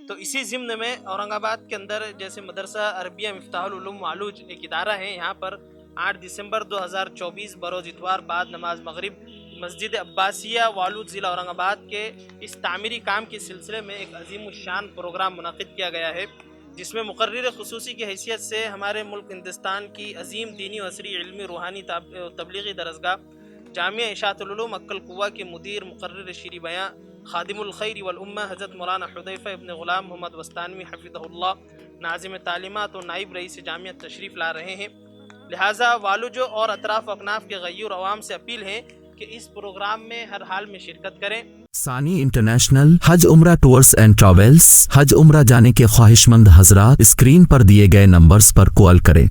تو اسی ضمن میں اورنگ آباد کے اندر جیسے مدرسہ عربیہ مفتاح العلوم والوج ایک ادارہ ہے، یہاں پر 8 دسمبر 2024 بروز اتوار بعد نماز مغرب مسجد عباسیہ والوج ضلع اورنگ آباد کے اس تعمیری کام کے سلسلے میں ایک عظیم الشان پروگرام منعقد کیا گیا ہے، جس میں مقرر خصوصی کی حیثیت سے ہمارے ملک ہندوستان کی عظیم دینی و عصری علمی روحانی تبلیغی درسگاہ جامعہ اشاعت العلوم عقل قوہ کے مدیر مقرر شیریں بیاں خادم الخیر والامہ حضرت مولانا حذیفہ ابن غلام محمد وستانوی حفظہ اللہ ناظم تعلیمات و نائب رئیس جامعہ تشریف لا رہے ہیں، لہٰذا والوجو اور اطراف و اکناف کے غیور عوام سے اپیل ہے کہ اس پروگرام میں ہر حال میں شرکت کریں۔ ثانی انٹرنیشنل حج عمرہ ٹورز اینڈ ٹریولز، حج عمرہ جانے کے خواہش مند حضرات اسکرین پر دیے گئے نمبرز پر کال کریں۔